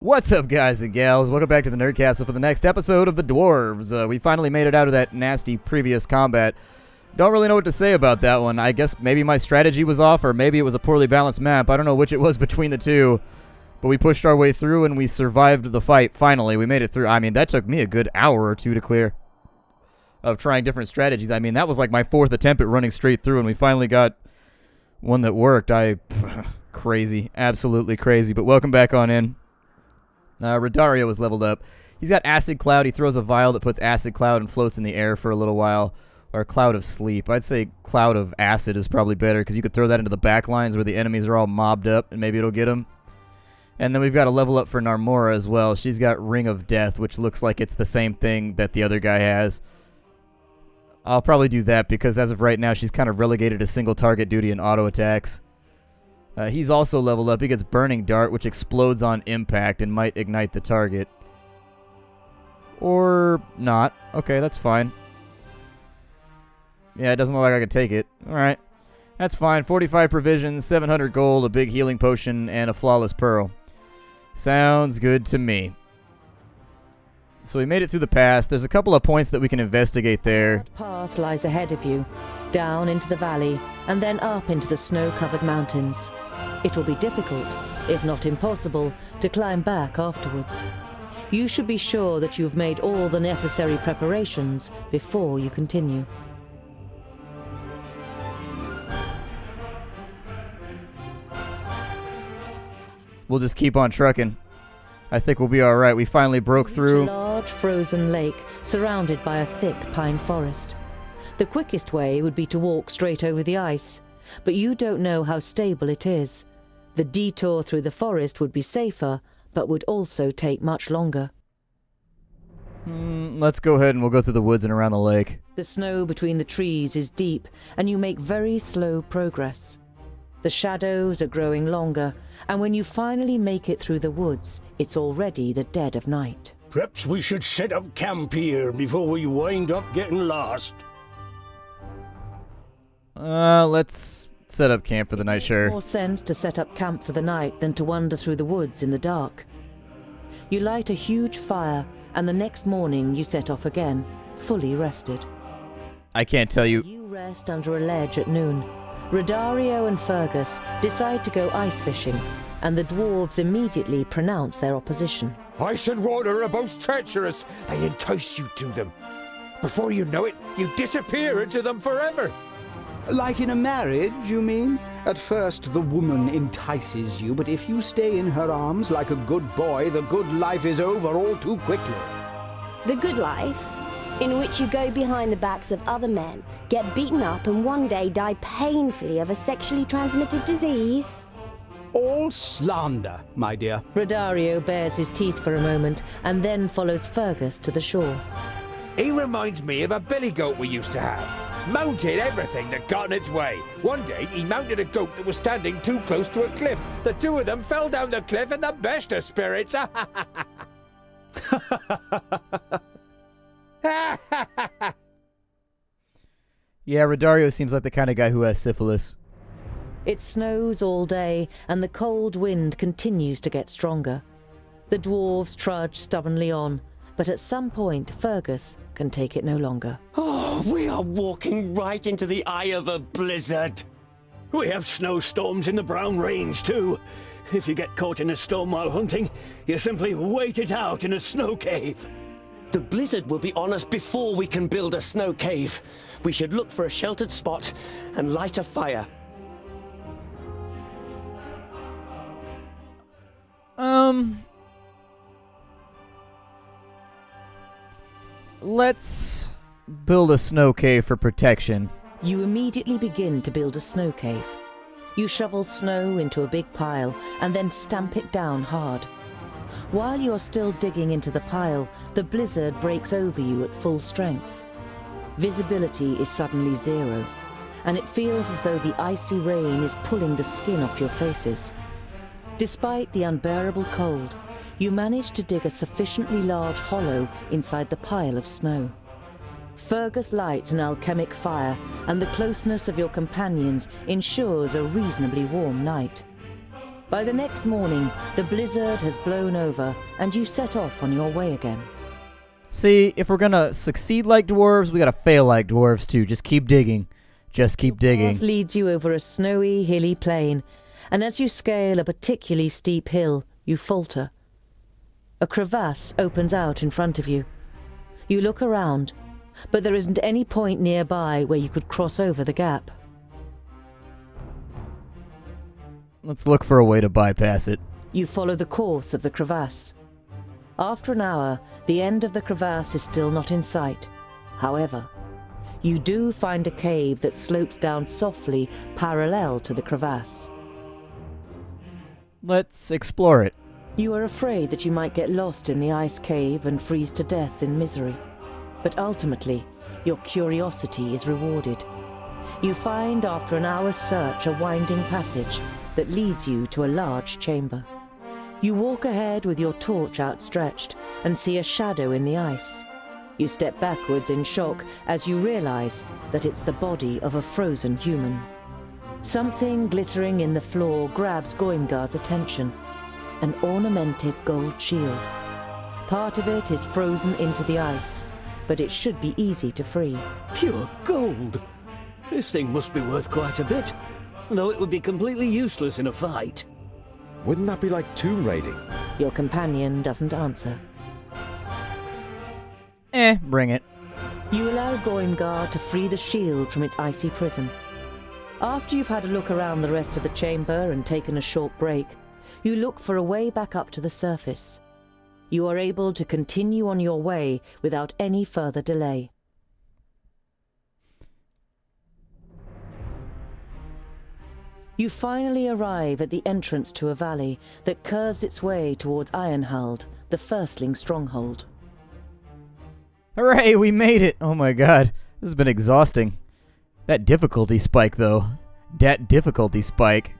What's up, guys and gals? Welcome back to the Nerd Castle for the next episode of the Dwarves. We finally made it out of that nasty previous combat. Don't really know what to say about that one. I guess maybe my strategy was off, or maybe it was a poorly balanced map. I don't know which it was between the two. But we pushed our way through and we survived the fight. Finally, we made it through. I mean, that took me a good hour or two to clear of trying different strategies. I mean, that was like my fourth attempt at running straight through, and we finally got one that worked. Crazy. Absolutely crazy. But welcome back on in. Rodario is leveled up. He's got Acid Cloud. He throws a vial that puts Acid Cloud and floats in the air for a little while. Or Cloud of Sleep. I'd say Cloud of Acid is probably better, because you could throw that into the back lines where the enemies are all mobbed up, and maybe it'll get them. And then we've got a level up for Narmora as well. She's got Ring of Death, which looks like it's the same thing that the other guy has. I'll probably do that, because as of right now, she's kind of relegated to single target duty and auto attacks. He's also leveled up. He gets Burning Dart, which explodes on impact and might ignite the target. Or not. Okay, that's fine. Yeah, it doesn't look like I can take it. Alright. That's fine. 45 provisions, 700 gold, a big healing potion, and a flawless pearl. Sounds good to me. So we made it through the pass. There's a couple of points that we can investigate there. The path lies ahead of you, down into the valley, and then up into the snow-covered mountains. It will be difficult, if not impossible, to climb back afterwards. You should be sure that you've made all the necessary preparations before you continue. We'll just keep on trucking. I think we'll be alright. We finally broke through. A large frozen lake surrounded by a thick pine forest. The quickest way would be to walk straight over the ice, but you don't know how stable it is. The detour through the forest would be safer, but would also take much longer. Let's go ahead and we'll go through the woods and around the lake. The snow between the trees is deep, and you make very slow progress. The shadows are growing longer, and when you finally make it through the woods, it's already the dead of night. Perhaps we should set up camp here before we wind up getting lost. Let's set up camp for the night, sure. It makes more sense to set up camp for the night than to wander through the woods in the dark. You light a huge fire, and the next morning you set off again, fully rested. I can't tell you. You rest under a ledge at noon. Rodario and Fergus decide to go ice fishing, and the dwarves immediately pronounce their opposition. Ice and water are both treacherous. They entice you to them. Before you know it, you disappear into them forever. Like in a marriage, you mean? At first, the woman entices you, but if you stay in her arms like a good boy, the good life is over all too quickly. The good life, in which you go behind the backs of other men, get beaten up, and one day die painfully of a sexually transmitted disease. All slander, my dear. Rodario bares his teeth for a moment, and then follows Fergus to the shore. He reminds me of a billy goat we used to have. Mounted everything that got in its way. One day, he mounted a goat that was standing too close to a cliff. The two of them fell down the cliff in the best of spirits. Yeah, Rodario seems like the kind of guy who has syphilis. It snows all day, and the cold wind continues to get stronger. The dwarves trudge stubbornly on, but at some point Fergus can take it no longer. Oh, we are walking right into the eye of a blizzard. We have snowstorms in the Brown Range, too. If you get caught in a storm while hunting, you simply wait it out in a snow cave. The blizzard will be on us before we can build a snow cave. We should look for a sheltered spot and light a fire. Let's build a snow cave for protection. You immediately begin to build a snow cave. You shovel snow into a big pile and then stamp it down hard. While you're still digging into the pile, the blizzard breaks over you at full strength. Visibility is suddenly zero, and it feels as though the icy rain is pulling the skin off your faces. Despite the unbearable cold, you manage to dig a sufficiently large hollow inside the pile of snow. Fergus lights an alchemic fire, and the closeness of your companions ensures a reasonably warm night. By the next morning, the blizzard has blown over, and you set off on your way again. See, if we're gonna succeed like dwarves, we gotta fail like dwarves too. Just keep digging. Just keep The digging. path leads you over a snowy, hilly plain, and as you scale a particularly steep hill, you falter. A crevasse opens out in front of you. You look around, but there isn't any point nearby where you could cross over the gap. Let's look for a way to bypass it. You follow the course of the crevasse. After an hour, the end of the crevasse is still not in sight. However, you do find a cave that slopes down softly parallel to the crevasse. Let's explore it. You are afraid that you might get lost in the ice cave and freeze to death in misery. But ultimately, your curiosity is rewarded. You find after an hour's search a winding passage that leads you to a large chamber. You walk ahead with your torch outstretched and see a shadow in the ice. You step backwards in shock as you realize that it's the body of a frozen human. Something glittering in the floor grabs Goimgar's attention. An ornamented gold shield. Part of it is frozen into the ice, but it should be easy to free. Pure gold! This thing must be worth quite a bit, though it would be completely useless in a fight. Wouldn't that be like tomb raiding? Your companion doesn't answer. Bring it. You allow Goimgar to free the shield from its icy prison. After you've had a look around the rest of the chamber and taken a short break, you look for a way back up to the surface. You are able to continue on your way without any further delay. You finally arrive at the entrance to a valley that curves its way towards Ironhald, the firstling stronghold. Hooray, we made it! Oh my god, this has been exhausting. That difficulty spike, though. That difficulty spike.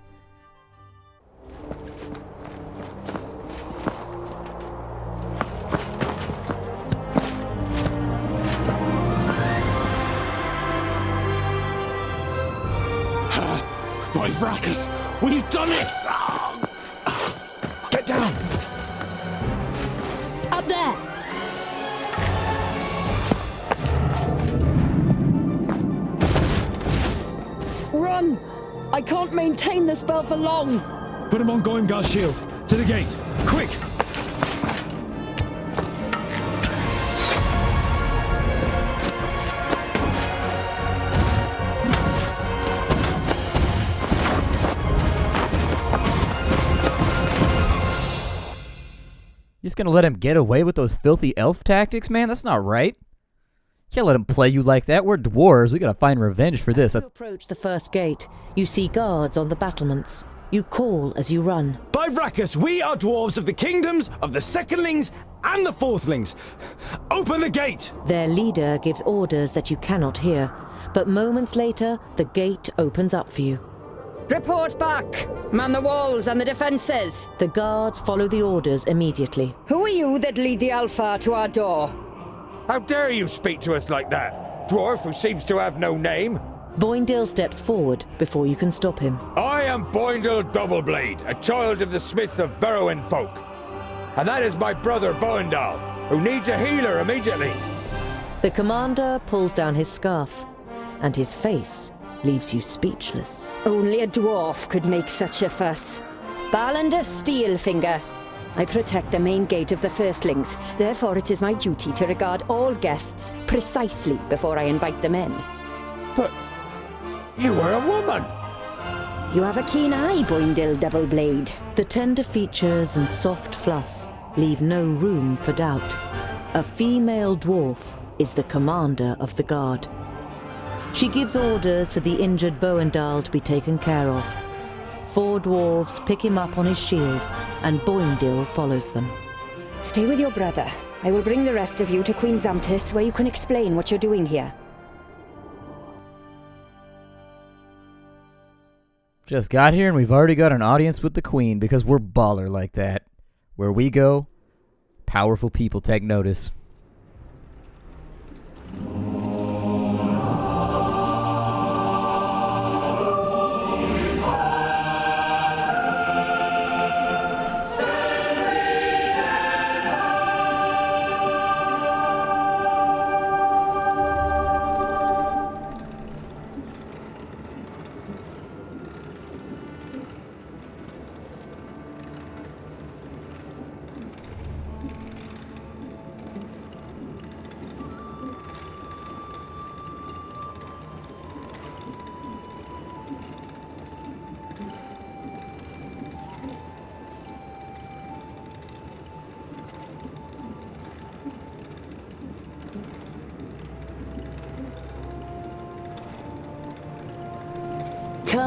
By Vracus, we've done it! Get down! Up there! Run! I can't maintain the spell for long! Put him on Goimgar's shield. To the gate. Quick! You're just gonna let him get away with those filthy elf tactics, man? That's not right. Can't let him play you like that. We're dwarves. We gotta find revenge for this. As you approach the first gate, you see guards on the battlements. You call as you run. By Vracus, we are dwarves of the kingdoms of the secondlings and the fourthlings. Open the gate! Their leader gives orders that you cannot hear, but moments later, the gate opens up for you. Report back! Man the walls and the defences! The guards follow the orders immediately. Who are you that lead the Alpha to our door? How dare you speak to us like that? Dwarf who seems to have no name? Boindale steps forward before you can stop him. I am Boindle Doubleblade, a child of the smith of Burrowin folk. And that is my brother Boindal, who needs a healer immediately. The commander pulls down his scarf, and his face leaves you speechless. Only a dwarf could make such a fuss. Ballandr Steelfinger. I protect the main gate of the firstlings, therefore it is my duty to regard all guests precisely before I invite them in. But you are a woman. You have a keen eye, Boindle Doubleblade. The tender features and soft fluff leave no room for doubt. A female dwarf is the commander of the guard. She gives orders for the injured Boindal to be taken care of. 4 dwarves pick him up on his shield, and Boindil follows them. Stay with your brother. I will bring the rest of you to Queen Zamtis, where you can explain what you're doing here. Just got here and we've already got an audience with the queen because we're baller like that. Where we go, powerful people take notice.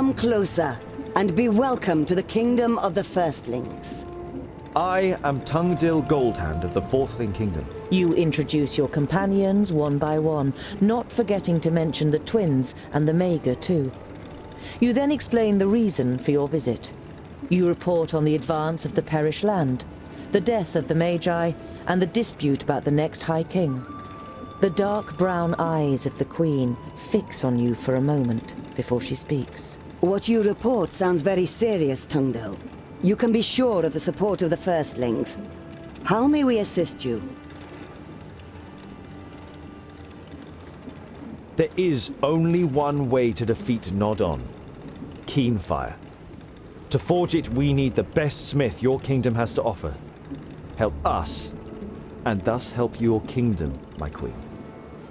Come closer, and be welcome to the kingdom of the firstlings. I am Tungdil Goldhand of the Fourthling Kingdom. You introduce your companions one by one, not forgetting to mention the twins and the Mager too. You then explain the reason for your visit. You report on the advance of the Perish land, the death of the Magi, and the dispute about the next High King. The dark brown eyes of the Queen fix on you for a moment before she speaks. What you report sounds very serious, Tungdil. You can be sure of the support of the firstlings. How may we assist you? There is only one way to defeat Nodon. Keenfire. To forge it, we need the best smith your kingdom has to offer. Help us, and thus help your kingdom, my queen.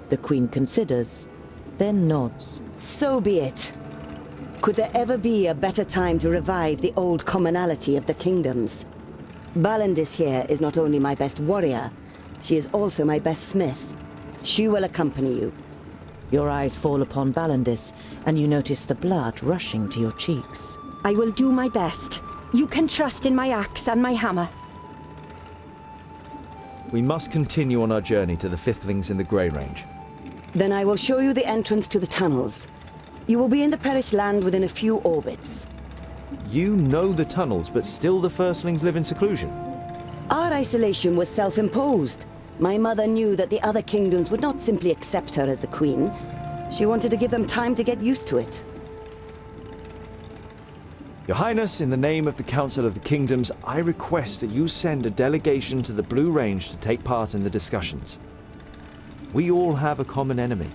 The Queen considers, then nods. So be it. Could there ever be a better time to revive the old commonality of the kingdoms? Balandis here is not only my best warrior, she is also my best smith. She will accompany you. Your eyes fall upon Balandis, and you notice the blood rushing to your cheeks. I will do my best. You can trust in my axe and my hammer. We must continue on our journey to the Fifthlings in the Grey Range. Then I will show you the entrance to the tunnels. You will be in the Perish land within a few orbits. You know the tunnels, but still the Firstlings live in seclusion. Our isolation was self-imposed. My mother knew that the other kingdoms would not simply accept her as the queen. She wanted to give them time to get used to it. Your Highness, in the name of the Council of the Kingdoms, I request that you send a delegation to the Blue Range to take part in the discussions. We all have a common enemy.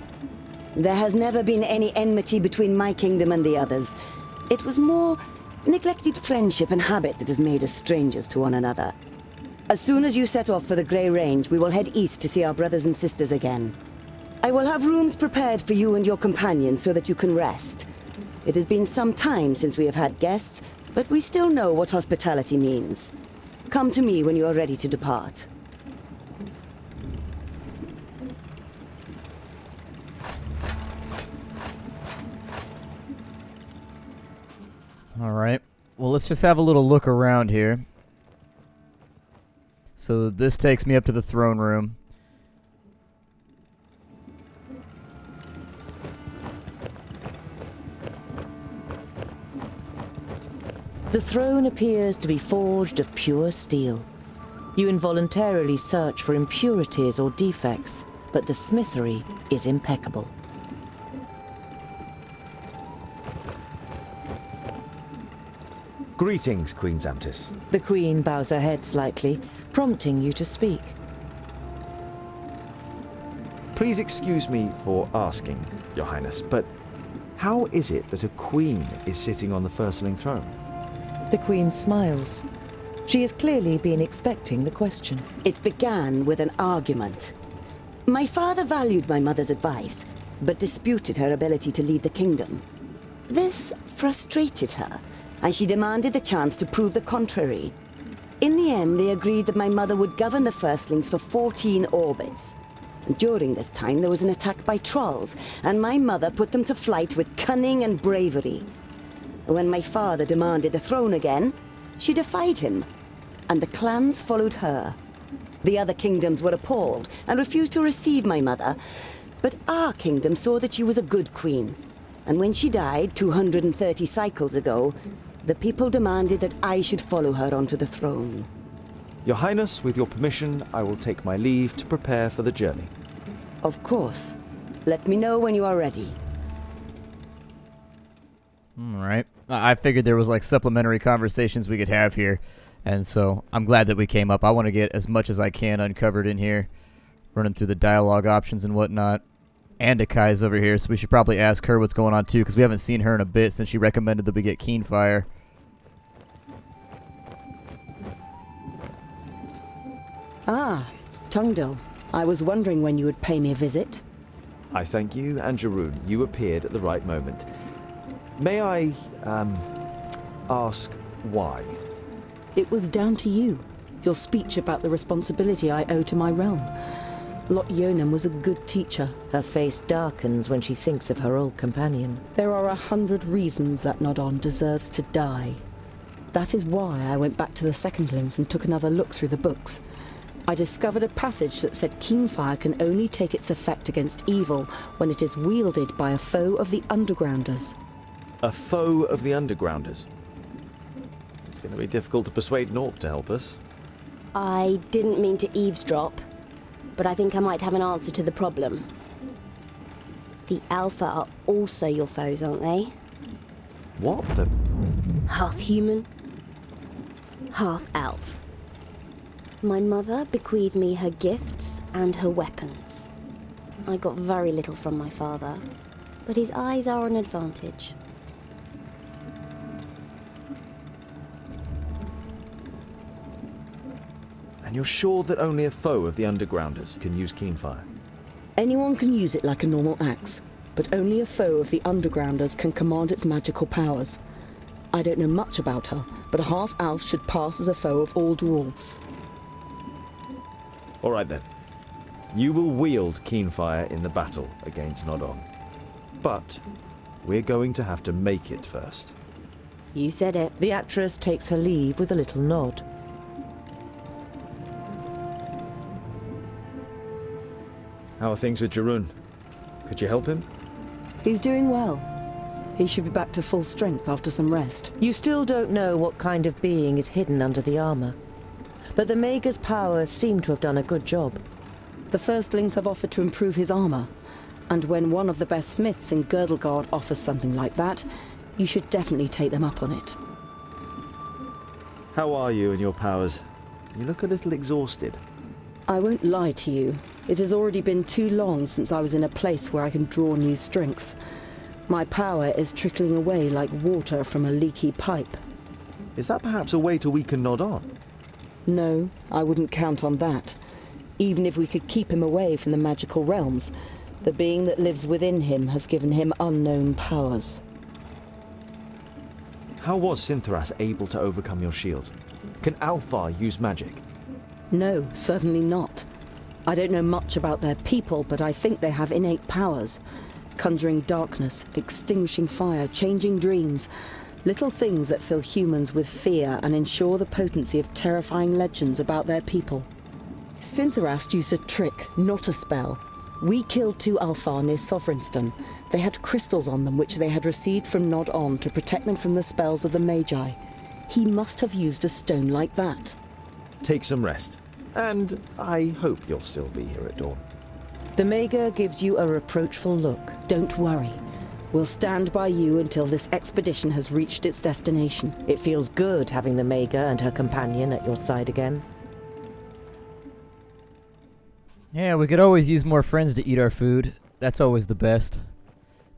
There has never been any enmity between my kingdom and the others. It was more neglected friendship and habit that has made us strangers to one another. As soon as you set off for the Grey Range, we will head east to see our brothers and sisters again. I will have rooms prepared for you and your companions so that you can rest. It has been some time since we have had guests, but we still know what hospitality means. Come to me when you are ready to depart. All right. Well, let's just have a little look around here. So this takes me up to the throne room. The throne appears to be forged of pure steel. You involuntarily search for impurities or defects, but the smithery is impeccable. Greetings, Queen Zamtis. The Queen bows her head slightly, prompting you to speak. Please excuse me for asking, Your Highness, but how is it that a queen is sitting on the Firstling throne? The Queen smiles. She has clearly been expecting the question. It began with an argument. My father valued my mother's advice, but disputed her ability to lead the kingdom. This frustrated her, and she demanded the chance to prove the contrary. In the end, they agreed that my mother would govern the Firstlings for 14 orbits. And during this time, there was an attack by trolls, and my mother put them to flight with cunning and bravery. When my father demanded the throne again, she defied him, and the clans followed her. The other kingdoms were appalled and refused to receive my mother, but our kingdom saw that she was a good queen. And when she died 230 cycles ago, the people demanded that I should follow her onto the throne. Your Highness, with your permission, I will take my leave to prepare for the journey. Of course. Let me know when you are ready. All right. I figured there was like supplementary conversations we could have here, and so I'm glad that we came up. I want to get as much as I can uncovered in here, running through the dialogue options and whatnot. Andakai's over here, so we should probably ask her what's going on too, because we haven't seen her in a bit since she recommended that we get Keenfire. Ah, Tungdil. I was wondering when you would pay me a visit. I thank you, and Jaroon, you appeared at the right moment. May I, ask why? It was down to you. Your speech about the responsibility I owe to my realm. Lot Yonam was a good teacher. Her face darkens when she thinks of her old companion. There are 100 reasons that Nodon deserves to die. That is why I went back to the Secondlings and took another look through the books. I discovered a passage that said Keenfire can only take its effect against evil when it is wielded by a foe of the Undergrounders. A foe of the Undergrounders? It's going to be difficult to persuade Nork to help us. I didn't mean to eavesdrop, but I think I might have an answer to the problem. The Alpha are also your foes, aren't they? What the... Half human, half elf. My mother bequeathed me her gifts and her weapons. I got very little from my father, but his eyes are an advantage. And you're sure that only a foe of the Undergrounders can use Keenfire? Anyone can use it like a normal axe, but only a foe of the Undergrounders can command its magical powers. I don't know much about her, but a half-elf should pass as a foe of all dwarves. All right then. You will wield Keenfire in the battle against Nodon. But we're going to have to make it first. You said it. The actress takes her leave with a little nod. How are things with Jarun? Could you help him? He's doing well. He should be back to full strength after some rest. You still don't know what kind of being is hidden under the armor, but the Maegar's powers seem to have done a good job. The Firstlings have offered to improve his armor, and when one of the best smiths in Girdlegard offers something like that, you should definitely take them up on it. How are you and your powers? You look a little exhausted. I won't lie to you. It has already been too long since I was in a place where I can draw new strength. My power is trickling away like water from a leaky pipe. Is that perhaps a way to weaken Nodon? No, I wouldn't count on that. Even if we could keep him away from the magical realms, the being that lives within him has given him unknown powers. How was Sinthras able to overcome your shield? Can Alfar use magic? No, certainly not. I don't know much about their people, but I think they have innate powers. Conjuring darkness, extinguishing fire, changing dreams. Little things that fill humans with fear and ensure the potency of terrifying legends about their people. Sinthrast used a trick, not a spell. We killed 2 Alfar near Sovereignstone. They had crystals on them which they had received from Nod-On to protect them from the spells of the Magi. He must have used a stone like that. Take some rest. And I hope you'll still be here at dawn. The Maegar gives you a reproachful look. Don't worry. We'll stand by you until this expedition has reached its destination. It feels good having the Maegar and her companion at your side again. Yeah, we could always use more friends to eat our food. That's always the best.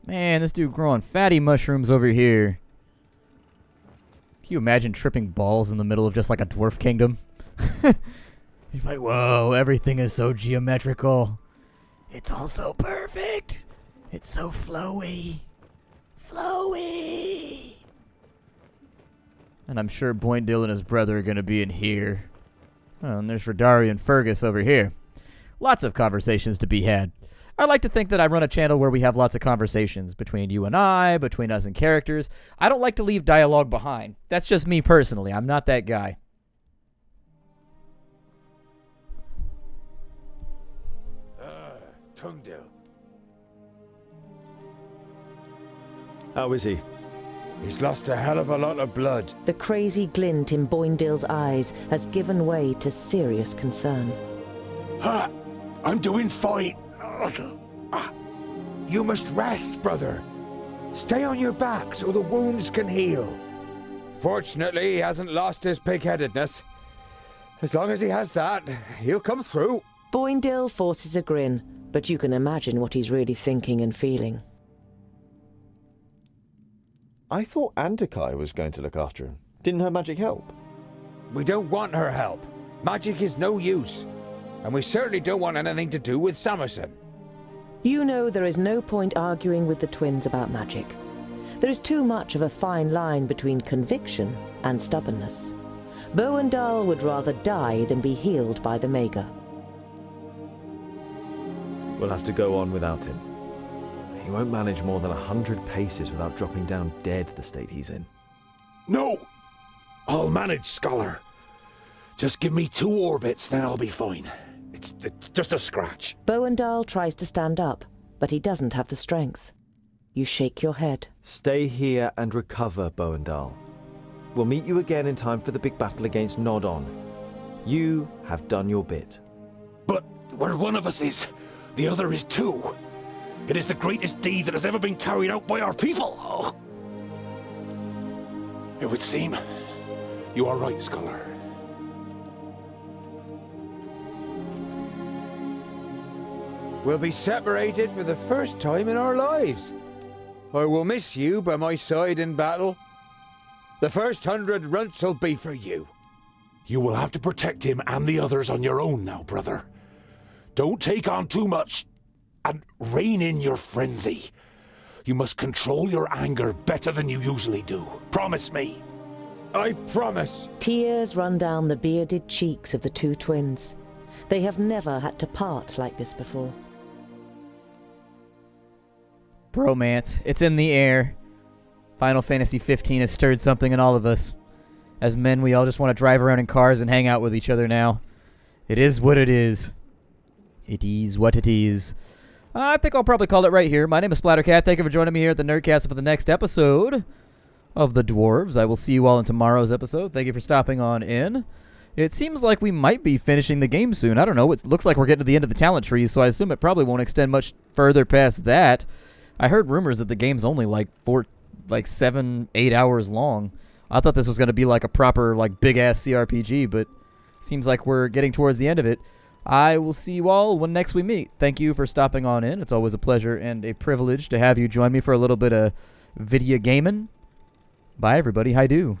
Man, this dude growing fatty mushrooms over here. Can you imagine tripping balls in the middle of just like a dwarf kingdom? He's like, whoa, everything is so geometrical. It's all so perfect. It's so flowy. Flowy. And I'm sure Boindil and his brother are going to be in here. Oh, and there's Radari and Fergus over here. Lots of conversations to be had. I like to think that I run a channel where we have lots of conversations between you and I, between us and characters. I don't like to leave dialogue behind. That's just me personally. I'm not that guy. Tungdil. How is he? He's lost a hell of a lot of blood. The crazy glint in Boindil's eyes has given way to serious concern. Ha! I'm doing fine. You must rest, brother. Stay on your back so the wounds can heal. Fortunately, he hasn't lost his pig-headedness. As long as he has that, he'll come through. Boindil forces a grin, but you can imagine what he's really thinking and feeling. I thought Antikai was going to look after him. Didn't her magic help? We don't want her help. Magic is no use. And we certainly don't want anything to do with Samerson. You know there is no point arguing with the twins about magic. There is too much of a fine line between conviction and stubbornness. Boindil would rather die than be healed by the Maegar. We'll have to go on without him. He won't manage more than 100 paces without dropping down dead the state he's in. No! I'll manage, Scholar. Just give me 2 orbits, then I'll be fine. It's just a scratch. Boandal tries to stand up, but he doesn't have the strength. You shake your head. Stay here and recover, Boandal. We'll meet you again in time for the big battle against Nodon. You have done your bit. But where one of us is, the other is too. It is the greatest deed that has ever been carried out by our people. Oh. It would seem you are right, Scholar. We'll be separated for the first time in our lives. I will miss you by my side in battle. The first 100 runts will be for you. You will have to protect him and the others on your own now, brother. Don't take on too much, and rein in your frenzy. You must control your anger better than you usually do. Promise me. I promise. Tears run down the bearded cheeks of the 2 twins. They have never had to part like this before. Bromance. It's in the air. Final Fantasy 15 has stirred something in all of us. As men, we all just want to drive around in cars and hang out with each other now. It is what it is. It is what it is. I think I'll probably call it right here. My name is Splattercat. Thank you for joining me here at the Nerdcast for the next episode of The Dwarves. I will see you all in tomorrow's episode. Thank you for stopping on in. It seems like we might be finishing the game soon. I don't know. It looks like we're getting to the end of the talent tree, so I assume it probably won't extend much further past that. I heard rumors that the game's only like 7, 8 hours long. I thought this was going to be like a proper, like, big-ass CRPG, but seems like we're getting towards the end of it. I will see you all when next we meet. Thank you for stopping on in. It's always a pleasure and a privilege to have you join me for a little bit of video gaming. Bye, everybody. Hi-do.